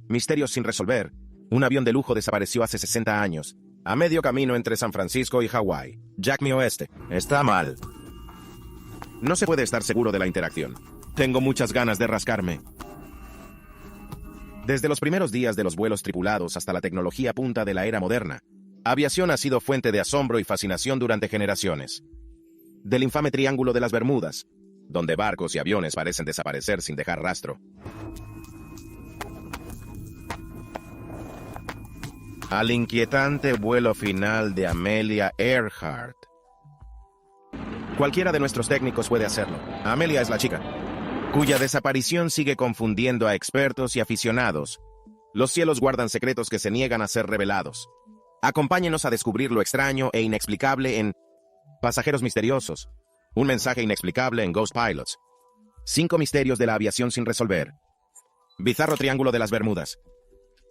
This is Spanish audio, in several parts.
Misterios sin resolver. Un avión de lujo desapareció hace 60 años, a medio camino entre San Francisco y Hawái. Jack Mi Oeste. Está mal. No se puede estar seguro de la interacción. Tengo muchas ganas de rascarme. Desde los primeros días de los vuelos tripulados hasta la tecnología punta de la era moderna, aviación ha sido fuente de asombro y fascinación durante generaciones. Del infame Triángulo de las Bermudas, donde barcos y aviones parecen desaparecer sin dejar rastro, al inquietante vuelo final de Amelia Earhart. Cualquiera de nuestros técnicos puede hacerlo. Amelia es la chica, cuya desaparición sigue confundiendo a expertos y aficionados. Los cielos guardan secretos que se niegan a ser revelados. Acompáñenos a descubrir lo extraño e inexplicable en Pasajeros Misteriosos. Un mensaje inexplicable en Ghost Pilots. 5 misterios de la aviación sin resolver. Bizarro Triángulo de las Bermudas.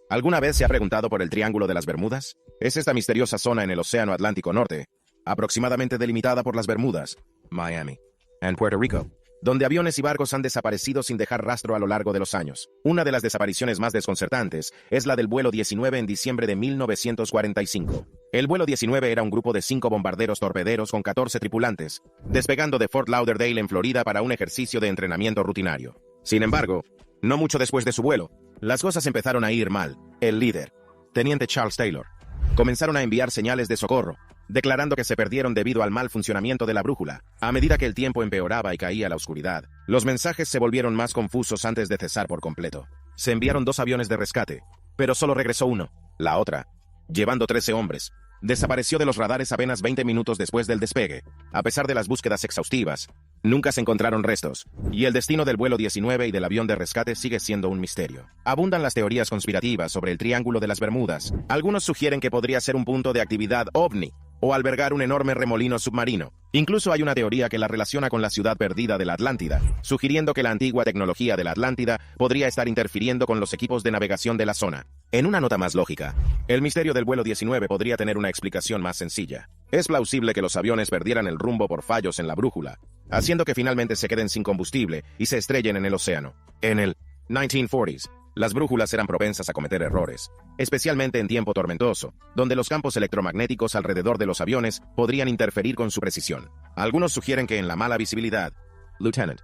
¿Alguna vez se ha preguntado por el Triángulo de las Bermudas? Es esta misteriosa zona en el Océano Atlántico Norte, aproximadamente delimitada por las Bermudas, Miami, y Puerto Rico, donde aviones y barcos han desaparecido sin dejar rastro a lo largo de los años. Una de las desapariciones más desconcertantes es la del vuelo 19 en diciembre de 1945. El vuelo 19 era un grupo de 5 bombarderos torpederos con 14 tripulantes, despegando de Fort Lauderdale en Florida para un ejercicio de entrenamiento rutinario. Sin embargo, no mucho después de su vuelo, las cosas empezaron a ir mal. El líder, teniente Charles Taylor, comenzaron a enviar señales de socorro, declarando que se perdieron debido al mal funcionamiento de la brújula. A medida que el tiempo empeoraba y caía la oscuridad, los mensajes se volvieron más confusos antes de cesar por completo. Se enviaron 2 aviones de rescate, pero solo regresó uno. La otra, llevando 13 hombres, desapareció de los radares apenas 20 minutos después del despegue. A pesar de las búsquedas exhaustivas, nunca se encontraron restos, y el destino del vuelo 19 y del avión de rescate sigue siendo un misterio. Abundan las teorías conspirativas sobre el Triángulo de las Bermudas. Algunos sugieren que podría ser un punto de actividad ovni, o albergar un enorme remolino submarino. Incluso hay una teoría que la relaciona con la ciudad perdida de la Atlántida, sugiriendo que la antigua tecnología de la Atlántida podría estar interfiriendo con los equipos de navegación de la zona. En una nota más lógica, el misterio del vuelo 19 podría tener una explicación más sencilla. Es plausible que los aviones perdieran el rumbo por fallos en la brújula, haciendo que finalmente se queden sin combustible y se estrellen en el océano. En el 1940s, las brújulas eran propensas a cometer errores, especialmente en tiempo tormentoso, donde los campos electromagnéticos alrededor de los aviones podrían interferir con su precisión. Algunos sugieren que en la mala visibilidad, Lieutenant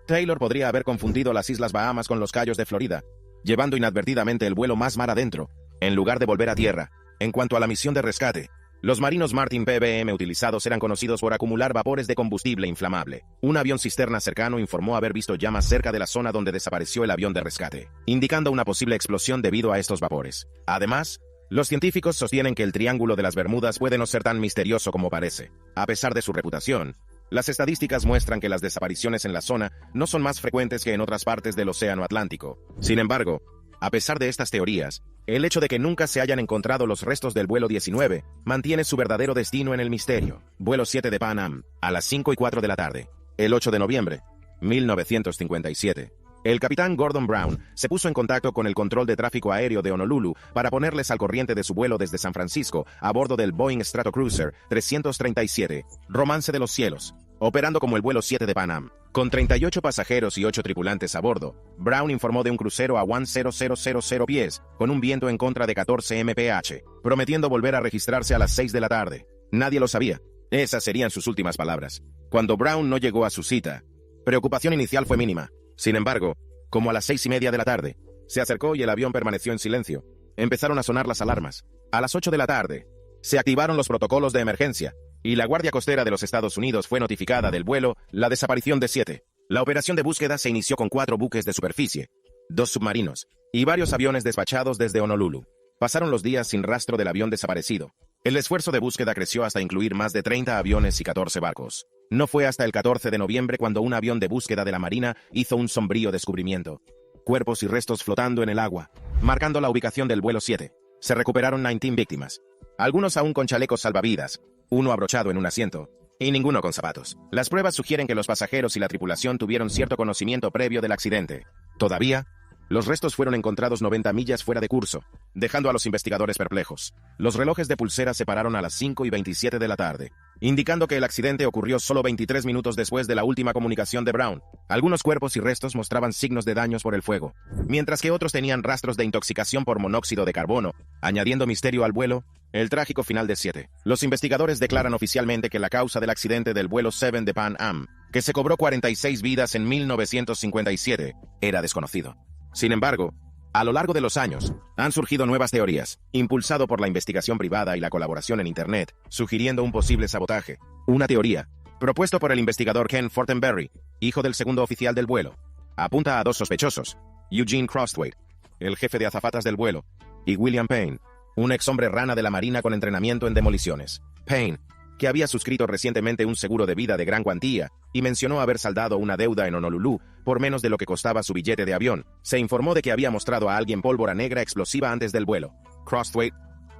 Taylor podría haber confundido las Islas Bahamas con los Cayos de Florida, llevando inadvertidamente el vuelo más mar adentro, en lugar de volver a tierra. En cuanto a la misión de rescate, los marinos Martin PBM utilizados eran conocidos por acumular vapores de combustible inflamable. Un avión cisterna cercano informó haber visto llamas cerca de la zona donde desapareció el avión de rescate, indicando una posible explosión debido a estos vapores. Además, los científicos sostienen que el Triángulo de las Bermudas puede no ser tan misterioso como parece. A pesar de su reputación, las estadísticas muestran que las desapariciones en la zona no son más frecuentes que en otras partes del Océano Atlántico. Sin embargo, a pesar de estas teorías, el hecho de que nunca se hayan encontrado los restos del vuelo 19 mantiene su verdadero destino en el misterio. Vuelo 7 de Pan Am, a las 5:04 de la tarde, el 8 de noviembre, 1957. El capitán Gordon Brown se puso en contacto con el control de tráfico aéreo de Honolulu para ponerles al corriente de su vuelo desde San Francisco a bordo del Boeing Stratocruiser 337, Romance de los Cielos, operando como el vuelo 7 de Pan Am. Con 38 pasajeros y 8 tripulantes a bordo, Brown informó de un crucero a 10,000 pies, con un viento en contra de 14 mph, prometiendo volver a registrarse a las 6 de la tarde. Nadie lo sabía. Esas serían sus últimas palabras. Cuando Brown no llegó a su cita, preocupación inicial fue mínima. Sin embargo, como a las 6:30 de la tarde, se acercó y el avión permaneció en silencio. Empezaron a sonar las alarmas. A las 8 de la tarde, se activaron los protocolos de emergencia, y la Guardia Costera de los Estados Unidos fue notificada del vuelo, la desaparición de 7. La operación de búsqueda se inició con 4 buques de superficie, 2 submarinos, y varios aviones despachados desde Honolulu. Pasaron los días sin rastro del avión desaparecido. El esfuerzo de búsqueda creció hasta incluir más de 30 aviones y 14 barcos. No fue hasta el 14 de noviembre cuando un avión de búsqueda de la Marina hizo un sombrío descubrimiento. Cuerpos y restos flotando en el agua, marcando la ubicación del vuelo 7. Se recuperaron 19 víctimas, algunos aún con chalecos salvavidas, uno abrochado en un asiento, y ninguno con zapatos. Las pruebas sugieren que los pasajeros y la tripulación tuvieron cierto conocimiento previo del accidente. Todavía, Los restos fueron encontrados 90 millas fuera de curso, dejando a los investigadores perplejos. Los relojes de pulsera se pararon a las 5:27 de la tarde, indicando que el accidente ocurrió solo 23 minutos después de la última comunicación de Brown. Algunos cuerpos y restos mostraban signos de daños por el fuego, mientras que otros tenían rastros de intoxicación por monóxido de carbono, añadiendo misterio al vuelo. El trágico final de 7. Los investigadores declaran oficialmente que la causa del accidente del vuelo 7 de Pan Am, que se cobró 46 vidas en 1957, era desconocido. Sin embargo, a lo largo de los años, han surgido nuevas teorías, impulsado por la investigación privada y la colaboración en Internet, sugiriendo un posible sabotaje. Una teoría, propuesto por el investigador Ken Fortenberry, hijo del segundo oficial del vuelo, apunta a dos sospechosos: Eugene Crosthwaite, el jefe de azafatas del vuelo, y William Payne, un ex hombre rana de la Marina con entrenamiento en demoliciones. Payne, que había suscrito recientemente un seguro de vida de gran cuantía y mencionó haber saldado una deuda en Honolulu por menos de lo que costaba su billete de avión, se informó de que había mostrado a alguien pólvora negra explosiva antes del vuelo. Crosthwaite,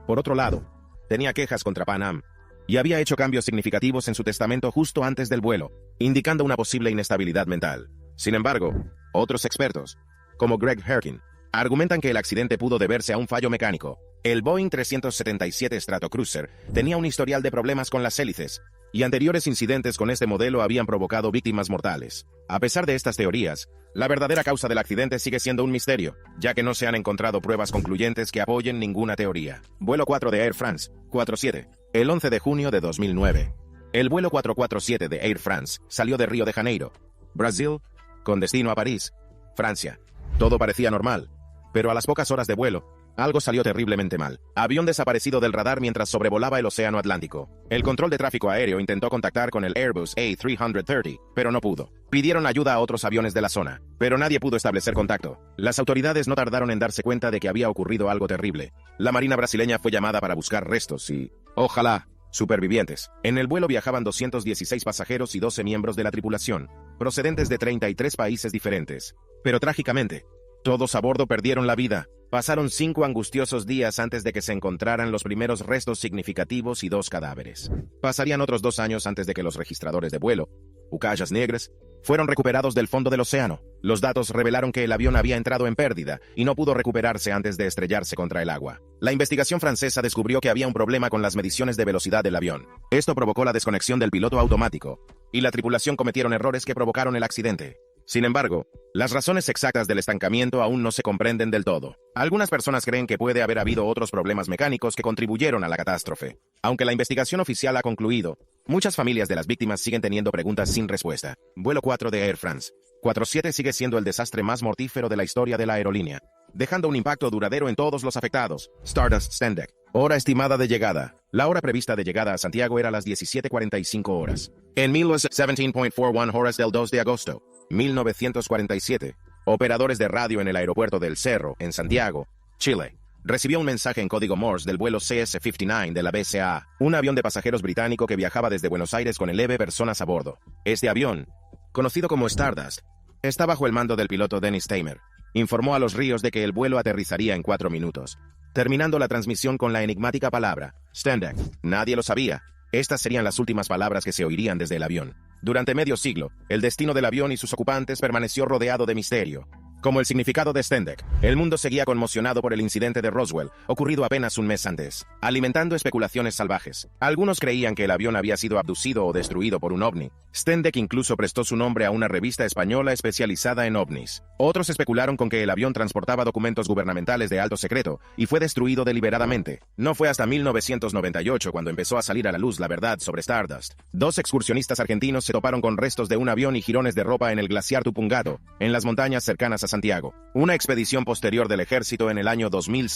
por otro lado, tenía quejas contra Pan Am y había hecho cambios significativos en su testamento justo antes del vuelo, indicando una posible inestabilidad mental. Sin embargo, otros expertos, como Greg Herkin, argumentan que el accidente pudo deberse a un fallo mecánico. El Boeing 377 Stratocruiser tenía un historial de problemas con las hélices, y anteriores incidentes con este modelo habían provocado víctimas mortales. A pesar de estas teorías, la verdadera causa del accidente sigue siendo un misterio, ya que no se han encontrado pruebas concluyentes que apoyen ninguna teoría. Vuelo 4 de Air France, 47, el 11 de junio de 2009. El vuelo 447 de Air France salió de Río de Janeiro, Brasil, con destino a París, Francia. Todo parecía normal, pero a las pocas horas de vuelo, algo salió terriblemente mal. Avión desaparecido del radar mientras sobrevolaba el Océano Atlántico. El control de tráfico aéreo intentó contactar con el Airbus A330, pero no pudo. Pidieron ayuda a otros aviones de la zona, pero nadie pudo establecer contacto. Las autoridades no tardaron en darse cuenta de que había ocurrido algo terrible. La Marina brasileña fue llamada para buscar restos y, ojalá, supervivientes. En el vuelo viajaban 216 pasajeros y 12 miembros de la tripulación, procedentes de 33 países diferentes. Pero trágicamente, todos a bordo perdieron la vida. Pasaron 5 angustiosos días antes de que se encontraran los primeros restos significativos y 2 cadáveres. Pasarían otros 2 años antes de que los registradores de vuelo, Ucayas Negras, fueron recuperados del fondo del océano. Los datos revelaron que el avión había entrado en pérdida y no pudo recuperarse antes de estrellarse contra el agua. La investigación francesa descubrió que había un problema con las mediciones de velocidad del avión. Esto provocó la desconexión del piloto automático, y la tripulación cometieron errores que provocaron el accidente. Sin embargo, las razones exactas del estancamiento aún no se comprenden del todo. Algunas personas creen que puede haber habido otros problemas mecánicos que contribuyeron a la catástrofe. Aunque la investigación oficial ha concluido, muchas familias de las víctimas siguen teniendo preguntas sin respuesta. Vuelo 4 de Air France 47 sigue siendo el desastre más mortífero de la historia de la aerolínea, dejando un impacto duradero en todos los afectados. Stardust Stendeck. Hora estimada de llegada. La hora prevista de llegada a Santiago era las 17:45 horas. En 17.41 horas del 2 de agosto. 1947, operadores de radio en el aeropuerto del Cerro, en Santiago, Chile, recibió un mensaje en código Morse del vuelo CS-59 de la BCA, un avión de pasajeros británico que viajaba desde Buenos Aires con 11 personas a bordo. Este avión, conocido como Stardust, está bajo el mando del piloto Dennis Tamer. Informó a los ríos de que el vuelo aterrizaría en 4 minutos, terminando la transmisión con la enigmática palabra Stendeck. Nadie lo sabía. Estas serían las últimas palabras que se oirían desde el avión. Durante medio siglo, el destino del avión y sus ocupantes permaneció rodeado de misterio. Como el significado de Stendeck, el mundo seguía conmocionado por el incidente de Roswell, ocurrido apenas un mes antes, alimentando especulaciones salvajes. Algunos creían que el avión había sido abducido o destruido por un ovni. Stendeck incluso prestó su nombre a una revista española especializada en ovnis. Otros especularon con que el avión transportaba documentos gubernamentales de alto secreto y fue destruido deliberadamente. No fue hasta 1998 cuando empezó a salir a la luz la verdad sobre Stardust. 2 excursionistas argentinos se toparon con restos de un avión y jirones de ropa en el glaciar Tupungato, en las montañas cercanas a Santiago. Una expedición posterior del ejército en el año 2000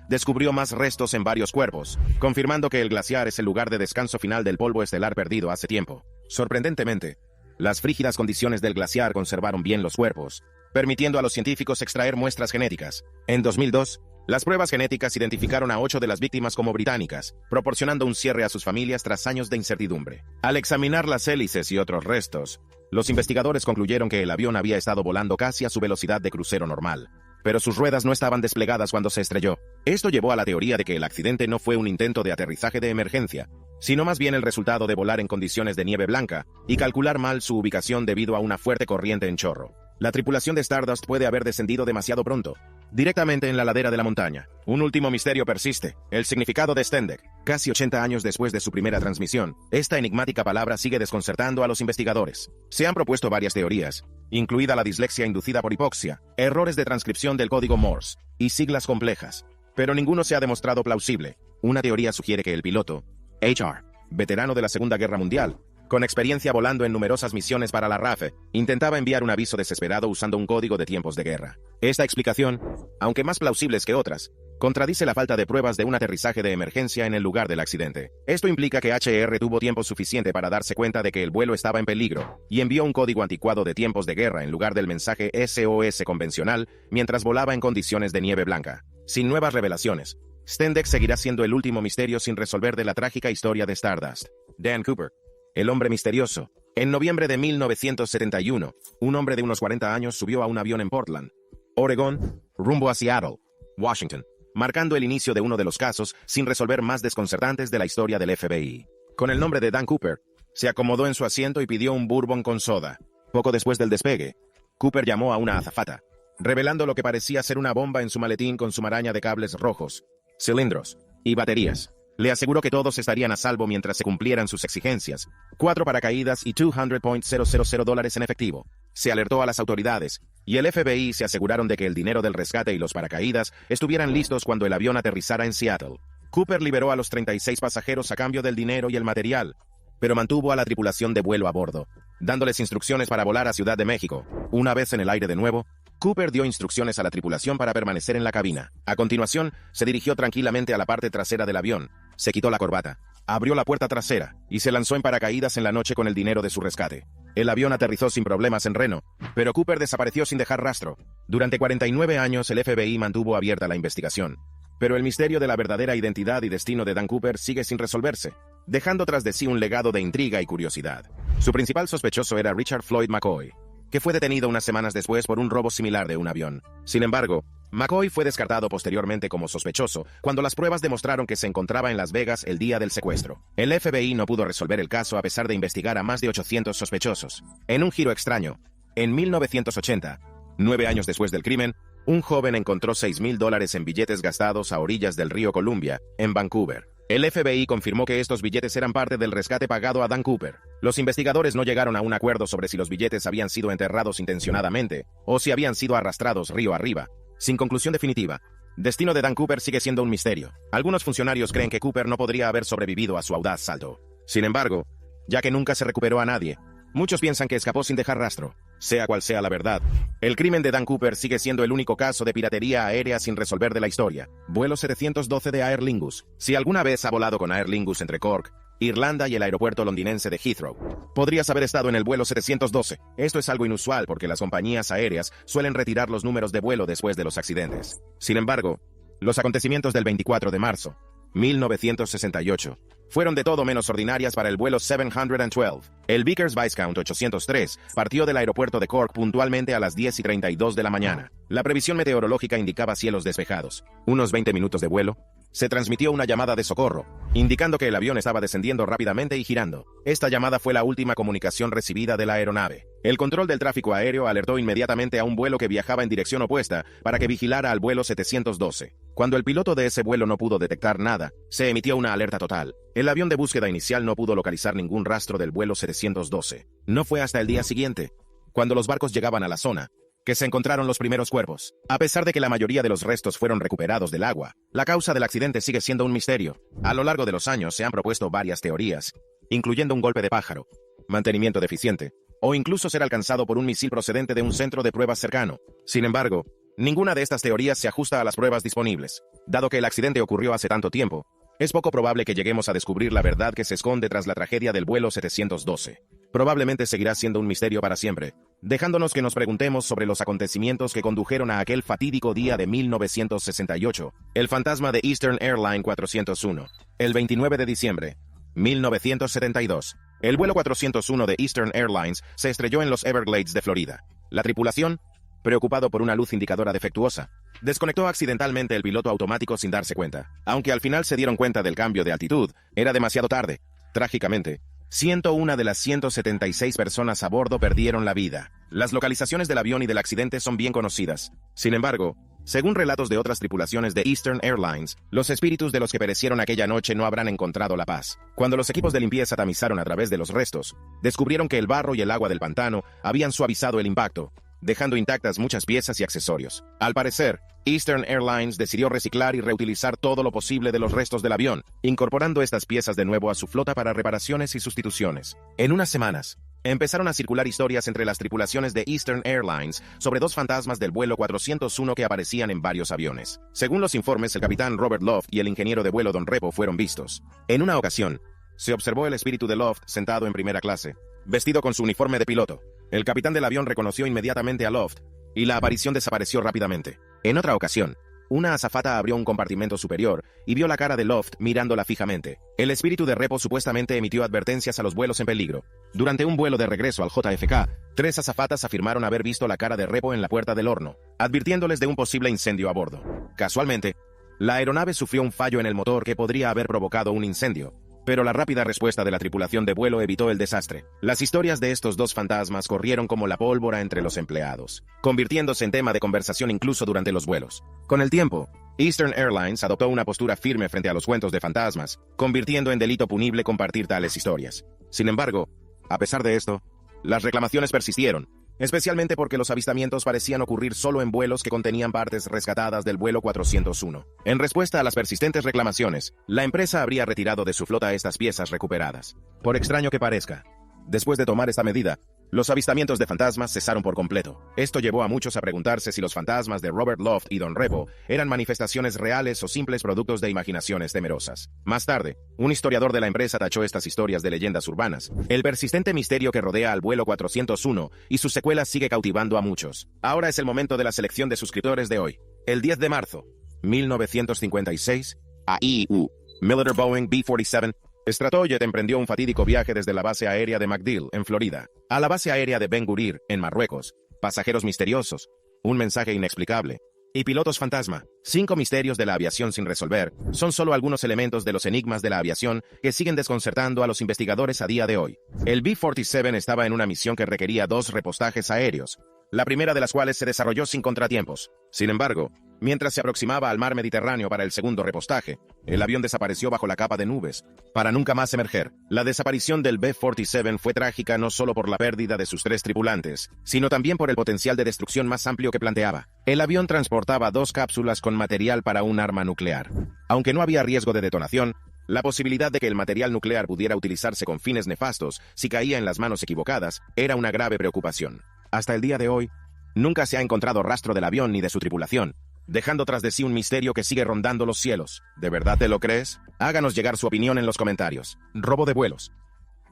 descubrió más restos en varios cuerpos, confirmando que el glaciar es el lugar de descanso final del polvo estelar perdido hace tiempo. Sorprendentemente, las frígidas condiciones del glaciar conservaron bien los cuerpos, permitiendo a los científicos extraer muestras genéticas. En 2002, las pruebas genéticas identificaron a 8 de las víctimas como británicas, proporcionando un cierre a sus familias tras años de incertidumbre. Al examinar las hélices y otros restos, los investigadores concluyeron que el avión había estado volando casi a su velocidad de crucero normal, pero sus ruedas no estaban desplegadas cuando se estrelló. Esto llevó a la teoría de que el accidente no fue un intento de aterrizaje de emergencia, sino más bien el resultado de volar en condiciones de nieve blanca y calcular mal su ubicación debido a una fuerte corriente en chorro. La tripulación de Stardust puede haber descendido demasiado pronto, directamente en la ladera de la montaña. Un último misterio persiste, el significado de Stendek. Casi 80 años después de su primera transmisión, esta enigmática palabra sigue desconcertando a los investigadores. Se han propuesto varias teorías, incluida la dislexia inducida por hipoxia, errores de transcripción del código Morse y siglas complejas. Pero ninguno se ha demostrado plausible. Una teoría sugiere que el piloto, HR, veterano de la Segunda Guerra Mundial, con experiencia volando en numerosas misiones para la RAF, intentaba enviar un aviso desesperado usando un código de tiempos de guerra. Esta explicación, aunque más plausibles que otras, contradice la falta de pruebas de un aterrizaje de emergencia en el lugar del accidente. Esto implica que HR tuvo tiempo suficiente para darse cuenta de que el vuelo estaba en peligro, y envió un código anticuado de tiempos de guerra en lugar del mensaje SOS convencional mientras volaba en condiciones de nieve blanca. Sin nuevas revelaciones, Stendek seguirá siendo el último misterio sin resolver de la trágica historia de Stardust. Dan Cooper, el hombre misterioso. En noviembre de 1971, un hombre de unos 40 años subió a un avión en Portland, Oregón, rumbo a Seattle, Washington, marcando el inicio de uno de los casos sin resolver más desconcertantes de la historia del FBI. Con el nombre de Dan Cooper, se acomodó en su asiento y pidió un bourbon con soda. Poco después del despegue, Cooper llamó a una azafata, revelando lo que parecía ser una bomba en su maletín con su maraña de cables rojos, cilindros y baterías. Le aseguró que todos estarían a salvo mientras se cumplieran sus exigencias. 4 paracaídas y $200,000 en efectivo. Se alertó a las autoridades, y el FBI se aseguraron de que el dinero del rescate y los paracaídas estuvieran listos cuando el avión aterrizara en Seattle. Cooper liberó a los 36 pasajeros a cambio del dinero y el material, pero mantuvo a la tripulación de vuelo a bordo, dándoles instrucciones para volar a Ciudad de México. Una vez en el aire de nuevo, Cooper dio instrucciones a la tripulación para permanecer en la cabina. A continuación, se dirigió tranquilamente a la parte trasera del avión, se quitó la corbata, abrió la puerta trasera y se lanzó en paracaídas en la noche con el dinero de su rescate. El avión aterrizó sin problemas en Reno, pero Cooper desapareció sin dejar rastro. Durante 49 años el FBI mantuvo abierta la investigación, pero el misterio de la verdadera identidad y destino de Dan Cooper sigue sin resolverse, dejando tras de sí un legado de intriga y curiosidad. Su principal sospechoso era Richard Floyd McCoy, que fue detenido unas semanas después por un robo similar de un avión. Sin embargo, McCoy fue descartado posteriormente como sospechoso cuando las pruebas demostraron que se encontraba en Las Vegas el día del secuestro. El FBI no pudo resolver el caso a pesar de investigar a más de 800 sospechosos. En un giro extraño, en 1980, 9 años después del crimen, un joven encontró $6,000 en billetes gastados a orillas del río Columbia, en Vancouver. El FBI confirmó que estos billetes eran parte del rescate pagado a Dan Cooper. Los investigadores no llegaron a un acuerdo sobre si los billetes habían sido enterrados intencionadamente o si habían sido arrastrados río arriba. Sin conclusión definitiva, el destino de Dan Cooper sigue siendo un misterio. Algunos funcionarios creen que Cooper no podría haber sobrevivido a su audaz salto. Sin embargo, ya que nunca se recuperó a nadie, muchos piensan que escapó sin dejar rastro. Sea cual sea la verdad, el crimen de Dan Cooper sigue siendo el único caso de piratería aérea sin resolver de la historia. Vuelo 712 de Aer Lingus. Si alguna vez ha volado con Aer Lingus entre Cork, Irlanda y el aeropuerto londinense de Heathrow, podrías haber estado en el vuelo 712. Esto es algo inusual porque las compañías aéreas suelen retirar los números de vuelo después de los accidentes. Sin embargo, los acontecimientos del 24 de marzo, 1968, fueron de todo menos ordinarias para el vuelo 712. El Vickers Viscount 803 partió del aeropuerto de Cork puntualmente a las 10:32 de la mañana. La previsión meteorológica indicaba cielos despejados. Unos 20 minutos de vuelo, se transmitió una llamada de socorro, indicando que el avión estaba descendiendo rápidamente y girando. Esta llamada fue la última comunicación recibida de la aeronave. El control del tráfico aéreo alertó inmediatamente a un vuelo que viajaba en dirección opuesta para que vigilara al vuelo 712. Cuando el piloto de ese vuelo no pudo detectar nada, se emitió una alerta total. El avión de búsqueda inicial no pudo localizar ningún rastro del vuelo 712. No fue hasta el día siguiente, cuando los barcos llegaban a la zona, que se encontraron los primeros cuerpos. A pesar de que la mayoría de los restos fueron recuperados del agua, la causa del accidente sigue siendo un misterio. A lo largo de los años se han propuesto varias teorías, incluyendo un golpe de pájaro, mantenimiento deficiente, o incluso ser alcanzado por un misil procedente de un centro de pruebas cercano. Sin embargo, ninguna de estas teorías se ajusta a las pruebas disponibles. Dado que el accidente ocurrió hace tanto tiempo, es poco probable que lleguemos a descubrir la verdad que se esconde tras la tragedia del vuelo 712. Probablemente seguirá siendo un misterio para siempre, dejándonos que nos preguntemos sobre los acontecimientos que condujeron a aquel fatídico día de 1968, el fantasma de Eastern Airline 401. El 29 de diciembre, 1972, el vuelo 401 de Eastern Airlines se estrelló en los Everglades de Florida. La tripulación, preocupado por una luz indicadora defectuosa, desconectó accidentalmente el piloto automático sin darse cuenta. Aunque al final se dieron cuenta del cambio de altitud, era demasiado tarde. Trágicamente, 101 de las 176 personas a bordo perdieron la vida. Las localizaciones del avión y del accidente son bien conocidas. Sin embargo, según relatos de otras tripulaciones de Eastern Airlines, los espíritus de los que perecieron aquella noche no habrán encontrado la paz. Cuando los equipos de limpieza tamizaron a través de los restos, descubrieron que el barro y el agua del pantano habían suavizado el impacto, dejando intactas muchas piezas y accesorios. Al parecer, Eastern Airlines decidió reciclar y reutilizar todo lo posible de los restos del avión, incorporando estas piezas de nuevo a su flota para reparaciones y sustituciones. En unas semanas, empezaron a circular historias entre las tripulaciones de Eastern Airlines sobre dos fantasmas del vuelo 401 que aparecían en varios aviones. Según los informes, el capitán Robert Loft y el ingeniero de vuelo Don Repo fueron vistos. En una ocasión, se observó el espíritu de Loft sentado en primera clase, vestido con su uniforme de piloto. El capitán del avión reconoció inmediatamente a Loft, y la aparición desapareció rápidamente. En otra ocasión, una azafata abrió un compartimento superior y vio la cara de Loft mirándola fijamente. El espíritu de Repo supuestamente emitió advertencias a los vuelos en peligro. Durante un vuelo de regreso al JFK, 3 azafatas afirmaron haber visto la cara de Repo en la puerta del horno, advirtiéndoles de un posible incendio a bordo. Casualmente, la aeronave sufrió un fallo en el motor que podría haber provocado un incendio, pero la rápida respuesta de la tripulación de vuelo evitó el desastre. Las historias de estos dos fantasmas corrieron como la pólvora entre los empleados, convirtiéndose en tema de conversación incluso durante los vuelos. Con el tiempo, Eastern Airlines adoptó una postura firme frente a los cuentos de fantasmas, convirtiendo en delito punible compartir tales historias. Sin embargo, a pesar de esto, las reclamaciones persistieron, especialmente porque los avistamientos parecían ocurrir solo en vuelos que contenían partes rescatadas del vuelo 401. En respuesta a las persistentes reclamaciones, la empresa habría retirado de su flota estas piezas recuperadas. Por extraño que parezca, después de tomar esta medida, los avistamientos de fantasmas cesaron por completo. Esto llevó a muchos a preguntarse si los fantasmas de Robert Loft y Don Repo eran manifestaciones reales o simples productos de imaginaciones temerosas. Más tarde, un historiador de la empresa tachó estas historias de leyendas urbanas. El persistente misterio que rodea al vuelo 401 y sus secuelas sigue cautivando a muchos. Ahora es el momento de la selección de suscriptores de hoy. El 10 de marzo, 1956, AIU, Military Boeing B-47, Stratojet emprendió un fatídico viaje desde la base aérea de MacDill, en Florida, a la base aérea de Ben Gurir, en Marruecos. Pasajeros misteriosos, un mensaje inexplicable, y pilotos fantasma. 5 misterios de la aviación sin resolver son solo algunos elementos de los enigmas de la aviación que siguen desconcertando a los investigadores a día de hoy. El B-47 estaba en una misión que requería 2 repostajes aéreos, la primera de las cuales se desarrolló sin contratiempos. Sin embargo, mientras se aproximaba al mar Mediterráneo para el segundo repostaje, el avión desapareció bajo la capa de nubes, para nunca más emerger. La desaparición del B-47 fue trágica no solo por la pérdida de sus 3 tripulantes, sino también por el potencial de destrucción más amplio que planteaba. El avión transportaba 2 cápsulas con material para un arma nuclear. Aunque no había riesgo de detonación, la posibilidad de que el material nuclear pudiera utilizarse con fines nefastos si caía en las manos equivocadas era una grave preocupación. Hasta el día de hoy, nunca se ha encontrado rastro del avión ni de su tripulación, dejando tras de sí un misterio que sigue rondando los cielos. ¿De verdad te lo crees? Háganos llegar su opinión en los comentarios. Robo de vuelos.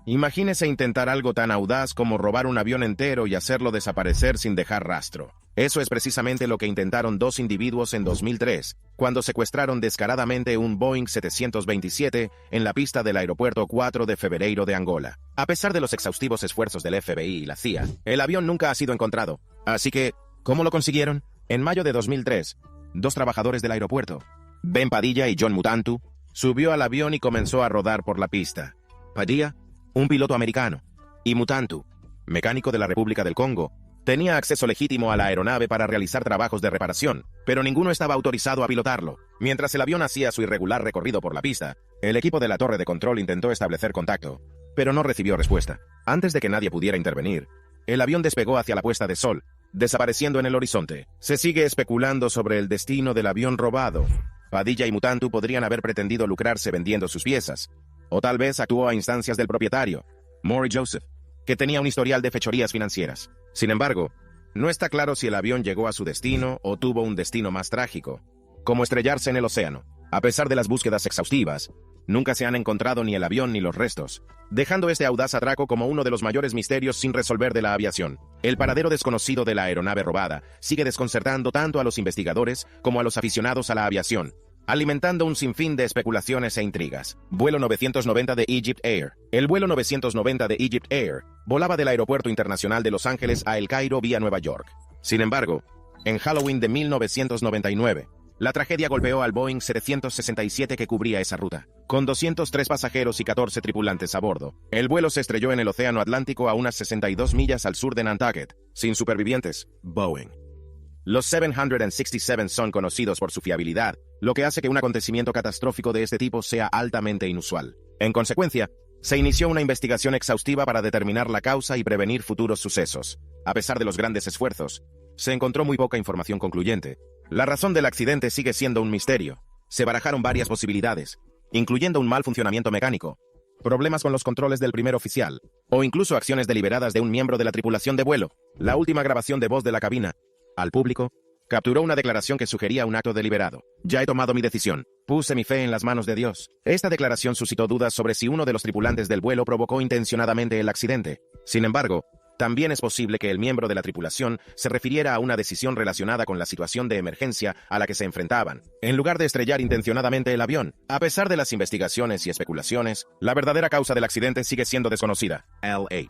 Imagínese intentar algo tan audaz como robar un avión entero y hacerlo desaparecer sin dejar rastro. Eso es precisamente lo que intentaron 2 individuos en 2003, cuando secuestraron descaradamente un Boeing 727 en la pista del aeropuerto 4 de febrero de Angola. A pesar de los exhaustivos esfuerzos del FBI y la CIA, el avión nunca ha sido encontrado. Así que, ¿cómo lo consiguieron? En mayo de 2003, 2 trabajadores del aeropuerto, Ben Padilla y John Mutantu, subió al avión y comenzó a rodar por la pista. Padilla, un piloto americano, y Mutantu, mecánico de la República del Congo, tenía acceso legítimo a la aeronave para realizar trabajos de reparación, pero ninguno estaba autorizado a pilotarlo. Mientras el avión hacía su irregular recorrido por la pista, el equipo de la torre de control intentó establecer contacto, pero no recibió respuesta. Antes de que nadie pudiera intervenir, el avión despegó hacia la puesta de sol, desapareciendo en el horizonte. Se sigue especulando sobre el destino del avión robado. Padilla y Mutantu podrían haber pretendido lucrarse vendiendo sus piezas, o tal vez actuó a instancias del propietario, Maury Joseph, que tenía un historial de fechorías financieras. Sin embargo, no está claro si el avión llegó a su destino o tuvo un destino más trágico, como estrellarse en el océano. A pesar de las búsquedas exhaustivas, nunca se han encontrado ni el avión ni los restos, dejando este audaz atraco como uno de los mayores misterios sin resolver de la aviación. El paradero desconocido de la aeronave robada sigue desconcertando tanto a los investigadores como a los aficionados a la aviación, alimentando un sinfín de especulaciones e intrigas. Vuelo 990 de Egypt Air. El vuelo 990 de Egypt Air volaba del Aeropuerto Internacional de Los Ángeles a El Cairo vía Nueva York. Sin embargo, en Halloween de 1999, La tragedia golpeó al Boeing 767 que cubría esa ruta. Con 203 pasajeros y 14 tripulantes a bordo, el vuelo se estrelló en el Océano Atlántico a unas 62 millas al sur de Nantucket, sin supervivientes. Boeing. Los 767 son conocidos por su fiabilidad, lo que hace que un acontecimiento catastrófico de este tipo sea altamente inusual. En consecuencia, se inició una investigación exhaustiva para determinar la causa y prevenir futuros sucesos. A pesar de los grandes esfuerzos, se encontró muy poca información concluyente. La razón del accidente sigue siendo un misterio. Se barajaron varias posibilidades, incluyendo un mal funcionamiento mecánico, problemas con los controles del primer oficial, o incluso acciones deliberadas de un miembro de la tripulación de vuelo. La última grabación de voz de la cabina, al público, capturó una declaración que sugería un acto deliberado. Ya he tomado mi decisión. Puse mi fe en las manos de Dios. Esta declaración suscitó dudas sobre si uno de los tripulantes del vuelo provocó intencionadamente el accidente. Sin embargo, también es posible que el miembro de la tripulación se refiriera a una decisión relacionada con la situación de emergencia a la que se enfrentaban, en lugar de estrellar intencionadamente el avión. A pesar de las investigaciones y especulaciones, la verdadera causa del accidente sigue siendo desconocida. L8.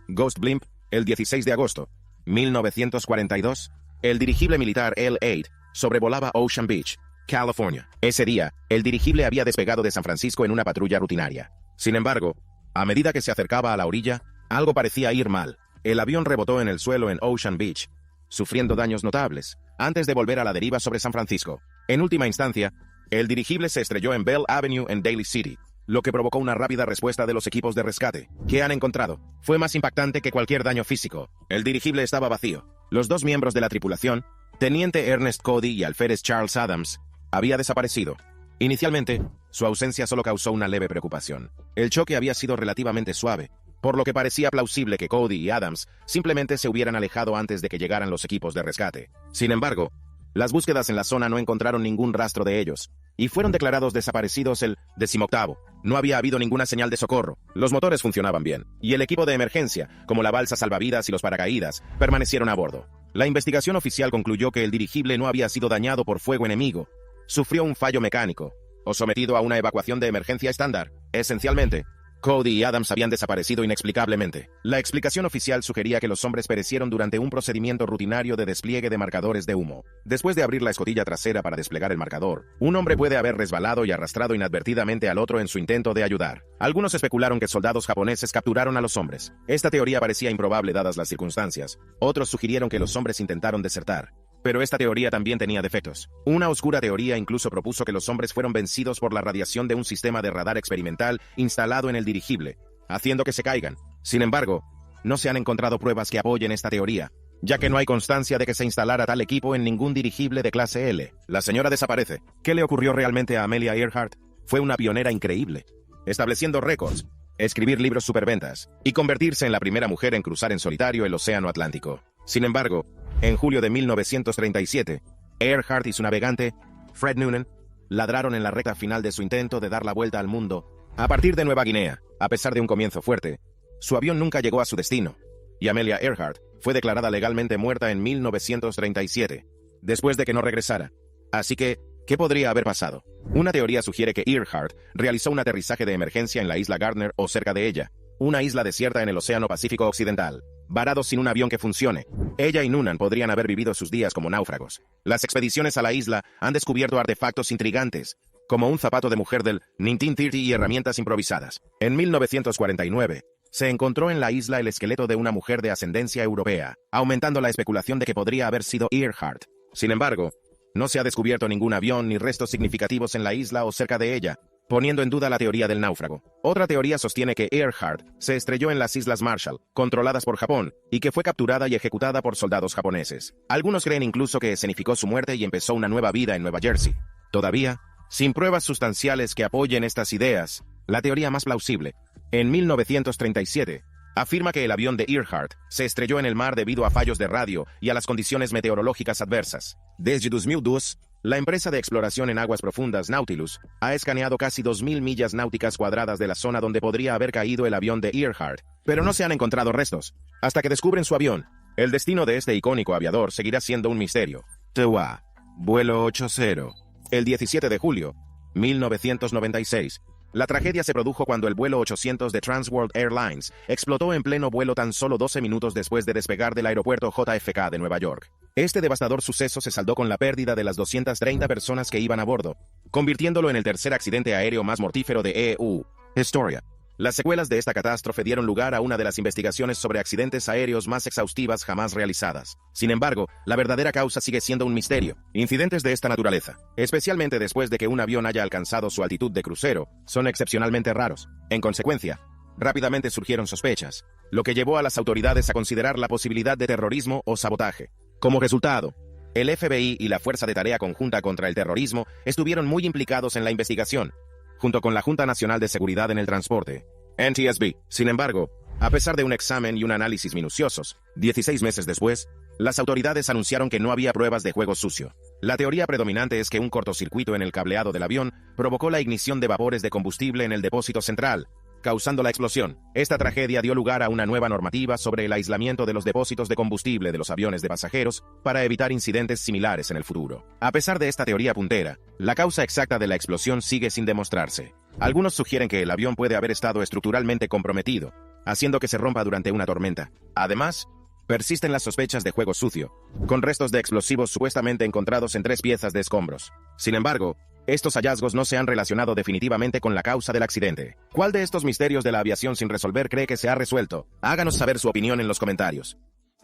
Ghost Blimp, el 16 de agosto. 1942, el dirigible militar L8 sobrevolaba Ocean Beach, California. Ese día, el dirigible había despegado de San Francisco en una patrulla rutinaria. Sin embargo, a medida que se acercaba a la orilla, algo parecía ir mal. El avión rebotó en el suelo en Ocean Beach, sufriendo daños notables, antes de volver a la deriva sobre San Francisco. En última instancia, el dirigible se estrelló en Bell Avenue en Daly City, lo que provocó una rápida respuesta de los equipos de rescate. ¿Qué han encontrado? Fue más impactante que cualquier daño físico. El dirigible estaba vacío. Los dos miembros de la tripulación, teniente Ernest Cody y alférez Charles Adams, había desaparecido. Inicialmente, su ausencia solo causó una leve preocupación. El choque había sido relativamente suave, por lo que parecía plausible que Cody y Adams simplemente se hubieran alejado antes de que llegaran los equipos de rescate. Sin embargo, las búsquedas en la zona no encontraron ningún rastro de ellos, y fueron declarados desaparecidos el 18º. No había habido ninguna señal de socorro, los motores funcionaban bien, y el equipo de emergencia, como la balsa salvavidas y los paracaídas, permanecieron a bordo. La investigación oficial concluyó que el dirigible no había sido dañado por fuego enemigo, sufrió un fallo mecánico, o sometido a una evacuación de emergencia estándar. Esencialmente, Cody y Adams habían desaparecido inexplicablemente. La explicación oficial sugería que los hombres perecieron durante un procedimiento rutinario de despliegue de marcadores de humo. Después de abrir la escotilla trasera para desplegar el marcador, un hombre puede haber resbalado y arrastrado inadvertidamente al otro en su intento de ayudar. Algunos especularon que soldados japoneses capturaron a los hombres. Esta teoría parecía improbable dadas las circunstancias. Otros sugirieron que los hombres intentaron desertar. Pero esta teoría también tenía defectos. Una oscura teoría incluso propuso que los hombres fueron vencidos por la radiación de un sistema de radar experimental instalado en el dirigible, haciendo que se caigan. Sin embargo, no se han encontrado pruebas que apoyen esta teoría, ya que no hay constancia de que se instalara tal equipo en ningún dirigible de clase L. La señora desaparece. ¿Qué le ocurrió realmente a Amelia Earhart? Fue una pionera increíble, estableciendo récords, escribir libros superventas y convertirse en la primera mujer en cruzar en solitario el Océano Atlántico. Sin embargo, en julio de 1937, Earhart y su navegante, Fred Noonan, ladraron en la recta final de su intento de dar la vuelta al mundo. A partir de Nueva Guinea, a pesar de un comienzo fuerte, su avión nunca llegó a su destino, y Amelia Earhart fue declarada legalmente muerta en 1937, después de que no regresara. Así que, ¿qué podría haber pasado? Una teoría sugiere que Earhart realizó un aterrizaje de emergencia en la isla Gardner o cerca de ella, una isla desierta en el Océano Pacífico Occidental, varado sin un avión que funcione. Ella y Noonan podrían haber vivido sus días como náufragos. Las expediciones a la isla han descubierto artefactos intrigantes, como un zapato de mujer del 1930 y herramientas improvisadas. En 1949, se encontró en la isla el esqueleto de una mujer de ascendencia europea, aumentando la especulación de que podría haber sido Earhart. Sin embargo, no se ha descubierto ningún avión ni restos significativos en la isla o cerca de ella, poniendo en duda la teoría del náufrago. Otra teoría sostiene que Earhart se estrelló en las Islas Marshall, controladas por Japón, y que fue capturada y ejecutada por soldados japoneses. Algunos creen incluso que escenificó su muerte y empezó una nueva vida en Nueva Jersey. Todavía, sin pruebas sustanciales que apoyen estas ideas, la teoría más plausible, en 1937, afirma que el avión de Earhart se estrelló en el mar debido a fallos de radio y a las condiciones meteorológicas adversas. Desde 2002, la empresa de exploración en aguas profundas Nautilus ha escaneado casi 2.000 millas náuticas cuadradas de la zona donde podría haber caído el avión de Earhart, pero no se han encontrado restos. Hasta que descubren su avión, el destino de este icónico aviador seguirá siendo un misterio. TUA, vuelo 80. El 17 de julio, 1996, la tragedia se produjo cuando el vuelo 800 de Transworld Airlines explotó en pleno vuelo tan solo 12 minutos después de despegar del aeropuerto JFK de Nueva York. Este devastador suceso se saldó con la pérdida de las 230 personas que iban a bordo, convirtiéndolo en el tercer accidente aéreo más mortífero de EU. Historia. Las secuelas de esta catástrofe dieron lugar a una de las investigaciones sobre accidentes aéreos más exhaustivas jamás realizadas. Sin embargo, la verdadera causa sigue siendo un misterio. Incidentes de esta naturaleza, especialmente después de que un avión haya alcanzado su altitud de crucero, son excepcionalmente raros. En consecuencia, rápidamente surgieron sospechas, lo que llevó a las autoridades a considerar la posibilidad de terrorismo o sabotaje. Como resultado, el FBI y la Fuerza de Tarea Conjunta contra el Terrorismo estuvieron muy implicados en la investigación, junto con la Junta Nacional de Seguridad en el Transporte, NTSB. Sin embargo, a pesar de un examen y un análisis minuciosos, 16 meses después, las autoridades anunciaron que no había pruebas de juego sucio. La teoría predominante es que un cortocircuito en el cableado del avión provocó la ignición de vapores de combustible en el depósito central, causando la explosión. Esta tragedia dio lugar a una nueva normativa sobre el aislamiento de los depósitos de combustible de los aviones de pasajeros para evitar incidentes similares en el futuro. A pesar de esta teoría puntera, la causa exacta de la explosión sigue sin demostrarse. Algunos sugieren que el avión puede haber estado estructuralmente comprometido, haciendo que se rompa durante una tormenta. Además, persisten las sospechas de juego sucio, con restos de explosivos supuestamente encontrados en 3 piezas de escombros. Sin embargo, estos hallazgos no se han relacionado definitivamente con la causa del accidente. ¿Cuál de estos misterios de la aviación sin resolver cree que se ha resuelto? Háganos saber su opinión en los comentarios.